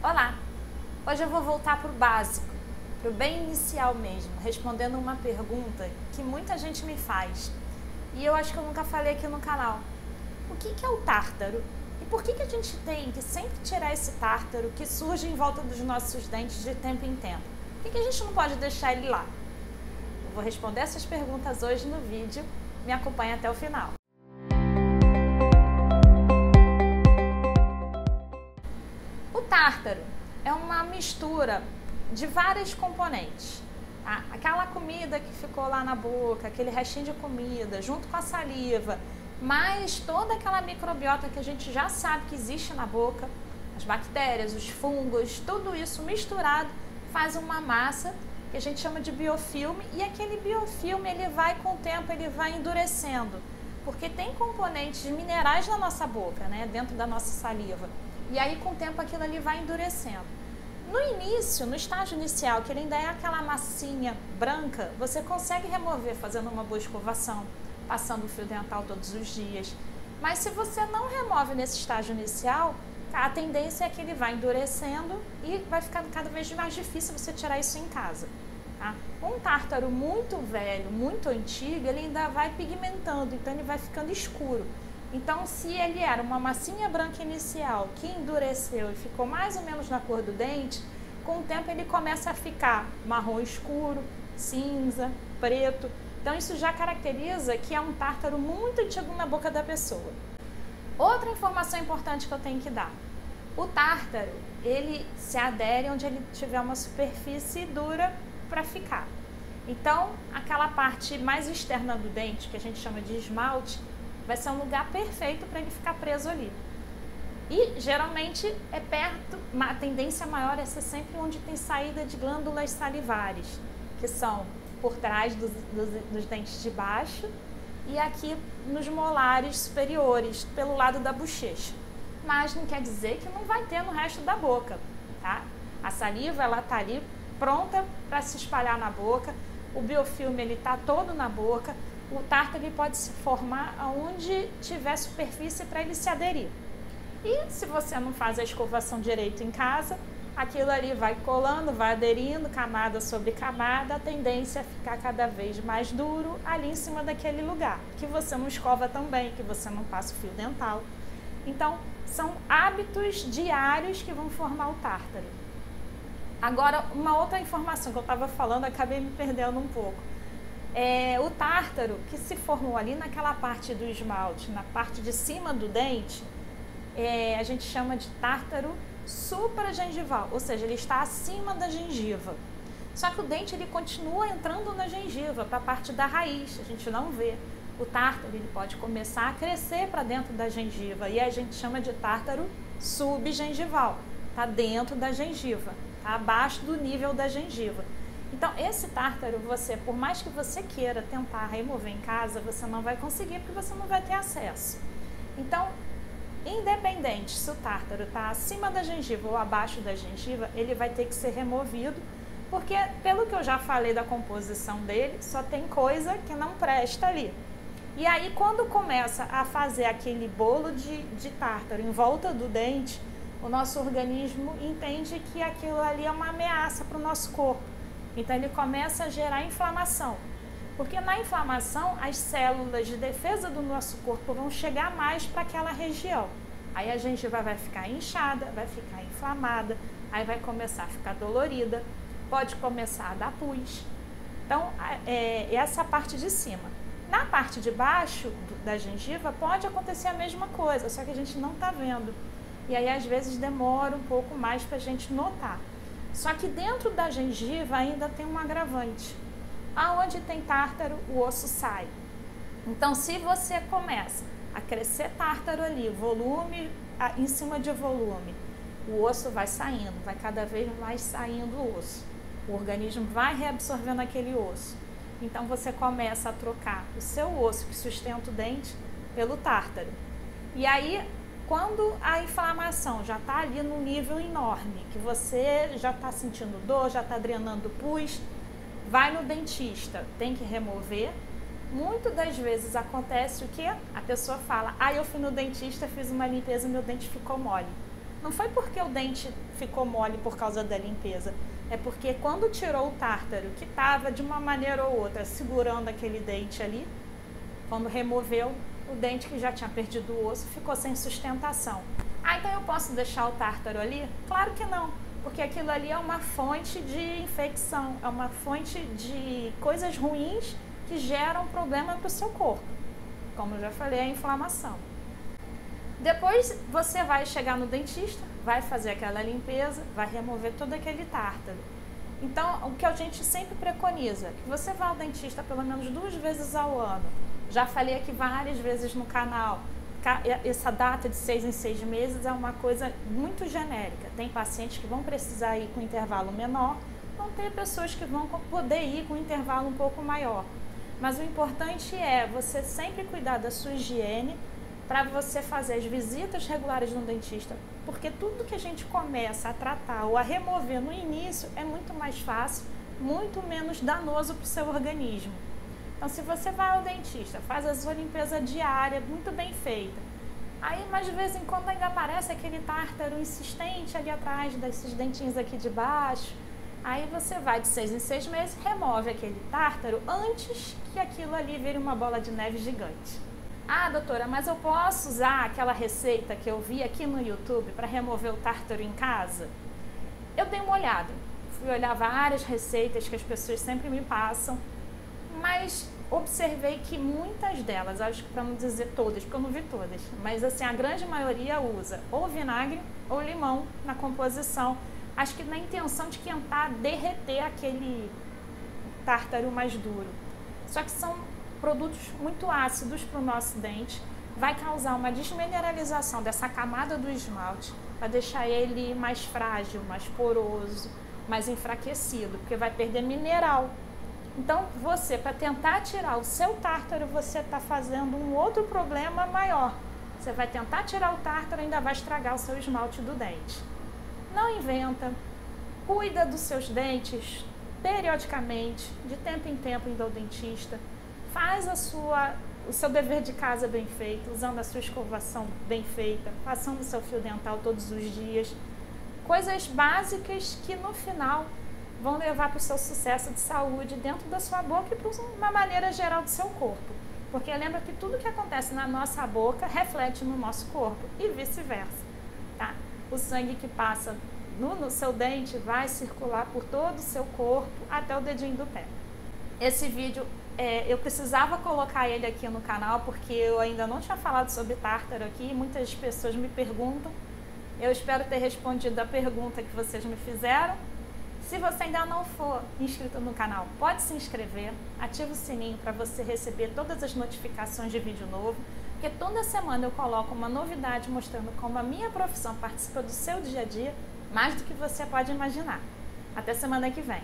Olá! Hoje eu vou voltar para o básico, para o bem inicial mesmo, respondendo uma pergunta que muita gente me faz e eu acho que eu nunca falei aqui no canal. O que é o tártaro? E por que a gente tem que sempre tirar esse tártaro que surge em volta dos nossos dentes de tempo em tempo? Por que a gente não pode deixar ele lá? Eu vou responder essas perguntas hoje no vídeo, me acompanhe até o final. O tártaro é uma mistura de vários componentes. Tá? Aquela comida que ficou lá na boca, aquele restinho de comida, junto com a saliva, mais toda aquela microbiota que a gente já sabe que existe na boca, as bactérias, os fungos, tudo isso misturado faz uma massa que a gente chama de biofilme, e aquele biofilme ele vai com o tempo, ele vai endurecendo, porque tem componentes minerais na nossa boca, né, dentro da nossa saliva. E aí, com o tempo, aquilo ali vai endurecendo. No início, no estágio inicial, que ele ainda é aquela massinha branca, você consegue remover fazendo uma boa escovação, passando o fio dental todos os dias. Mas se você não remove nesse estágio inicial, a tendência é que ele vai endurecendo e vai ficando cada vez mais difícil você tirar isso em casa. Tá? Um tártaro muito velho, muito antigo, ele ainda vai pigmentando, então ele vai ficando escuro. Então, se ele era uma massinha branca inicial que endureceu e ficou mais ou menos na cor do dente, com o tempo ele começa a ficar marrom escuro, cinza, preto. Então, isso já caracteriza que é um tártaro muito antigo na boca da pessoa. Outra informação importante que eu tenho que dar. O tártaro, ele se adere onde ele tiver uma superfície dura para ficar. Então, aquela parte mais externa do dente, que a gente chama de esmalte, vai ser um lugar perfeito para ele ficar preso ali. E geralmente é perto, a tendência maior é ser sempre onde tem saída de glândulas salivares, que são por trás dos dentes de baixo e aqui nos molares superiores, pelo lado da bochecha. Mas não quer dizer que não vai ter no resto da boca, tá? A saliva, ela tá ali pronta para se espalhar na boca, o biofilme ele tá todo na boca. O tártaro ele pode se formar onde tiver superfície para ele se aderir. E se você não faz a escovação direito em casa, aquilo ali vai colando, vai aderindo, camada sobre camada, a tendência é ficar cada vez mais duro ali em cima daquele lugar, que você não escova também, que você não passa o fio dental. Então, são hábitos diários que vão formar o tártaro. Agora, uma outra informação que eu estava falando, acabei me perdendo um pouco. O tártaro que se formou ali naquela parte do esmalte, na parte de cima do dente, a gente chama de tártaro supragengival, ou seja, ele está acima da gengiva. Só que o dente ele continua entrando na gengiva, para a parte da raiz, a gente não vê. O tártaro ele pode começar a crescer para dentro da gengiva e a gente chama de tártaro subgengival, está dentro da gengiva, está abaixo do nível da gengiva. Então, esse tártaro, por mais que você queira tentar remover em casa, você não vai conseguir porque você não vai ter acesso. Então, independente se o tártaro está acima da gengiva ou abaixo da gengiva, ele vai ter que ser removido, porque, pelo que eu já falei da composição dele, só tem coisa que não presta ali. E aí, quando começa a fazer aquele bolo de tártaro em volta do dente, o nosso organismo entende que aquilo ali é uma ameaça para o nosso corpo. Então, ele começa a gerar inflamação, porque na inflamação, as células de defesa do nosso corpo vão chegar mais para aquela região. Aí a gengiva vai ficar inchada, vai ficar inflamada, aí vai começar a ficar dolorida, pode começar a dar pus. Então, essa parte de cima. Na parte de baixo da gengiva pode acontecer a mesma coisa, só que a gente não está vendo. E aí, às vezes, demora um pouco mais para a gente notar. Só que dentro da gengiva ainda tem um agravante. Aonde tem tártaro, o osso sai. Então, se você começa a crescer tártaro ali, volume em cima de volume, o osso vai saindo, vai cada vez mais saindo o osso. O organismo vai reabsorvendo aquele osso. Então, você começa a trocar o seu osso que sustenta o dente pelo tártaro. E aí, quando a inflamação já está ali num nível enorme, que você já está sentindo dor, já está drenando pus, vai no dentista, tem que remover. Muitas das vezes acontece o que? A pessoa fala, eu fui no dentista, fiz uma limpeza e meu dente ficou mole. Não foi porque o dente ficou mole por causa da limpeza, é porque quando tirou o tártaro, que estava de uma maneira ou outra segurando aquele dente ali, quando removeu, o dente que já tinha perdido o osso ficou sem sustentação. Ah, então eu posso deixar o tártaro ali? Claro que não, porque aquilo ali é uma fonte de infecção, é uma fonte de coisas ruins que geram problema para o seu corpo. Como eu já falei, a inflamação. Depois você vai chegar no dentista, vai fazer aquela limpeza, vai remover todo aquele tártaro. Então, o que a gente sempre preconiza, que você vá ao dentista pelo menos 2 vezes ao ano. Já falei aqui várias vezes no canal, essa data de 6 em 6 meses é uma coisa muito genérica. Tem pacientes que vão precisar ir com intervalo menor, vão ter pessoas que vão poder ir com intervalo um pouco maior. Mas o importante é você sempre cuidar da sua higiene, para você fazer as visitas regulares no dentista, porque tudo que a gente começa a tratar ou a remover no início é muito mais fácil, muito menos danoso para o seu organismo. Então, se você vai ao dentista, faz a sua limpeza diária, muito bem feita, aí, mas de vez em quando ainda aparece aquele tártaro insistente ali atrás desses dentinhos aqui de baixo, aí você vai de 6 em 6 meses, remove aquele tártaro antes que aquilo ali vire uma bola de neve gigante. Ah, doutora, mas eu posso usar aquela receita que eu vi aqui no YouTube para remover o tártaro em casa? Eu dei uma olhada, fui olhar várias receitas que as pessoas sempre me passam, mas observei que muitas delas, acho que para não dizer todas, porque eu não vi todas, mas assim, a grande maioria usa ou vinagre ou limão na composição, acho que na intenção de tentar derreter aquele tártaro mais duro. Só que são produtos muito ácidos para o nosso dente, vai causar uma desmineralização dessa camada do esmalte, vai deixar ele mais frágil, mais poroso, mais enfraquecido, porque vai perder mineral. Então, você, para tentar tirar o seu tártaro, você está fazendo um outro problema maior. Você vai tentar tirar o tártaro e ainda vai estragar o seu esmalte do dente. Não inventa, cuida dos seus dentes periodicamente, de tempo em tempo indo ao dentista. Faz o seu dever de casa bem feito, usando a sua escovação bem feita, passando o seu fio dental todos os dias. Coisas básicas que no final vão levar para o seu sucesso de saúde dentro da sua boca e para uma maneira geral do seu corpo. Porque lembra que tudo que acontece na nossa boca reflete no nosso corpo e vice-versa. Tá? O sangue que passa no seu dente vai circular por todo o seu corpo até o dedinho do pé. Esse vídeo eu precisava colocar ele aqui no canal porque eu ainda não tinha falado sobre tártaro aqui, muitas pessoas me perguntam. Eu espero ter respondido a pergunta que vocês me fizeram. Se você ainda não for inscrito no canal, pode se inscrever, ativa o sininho para você receber todas as notificações de vídeo novo, porque toda semana eu coloco uma novidade mostrando como a minha profissão participa do seu dia a dia, mais do que você pode imaginar. Até semana que vem!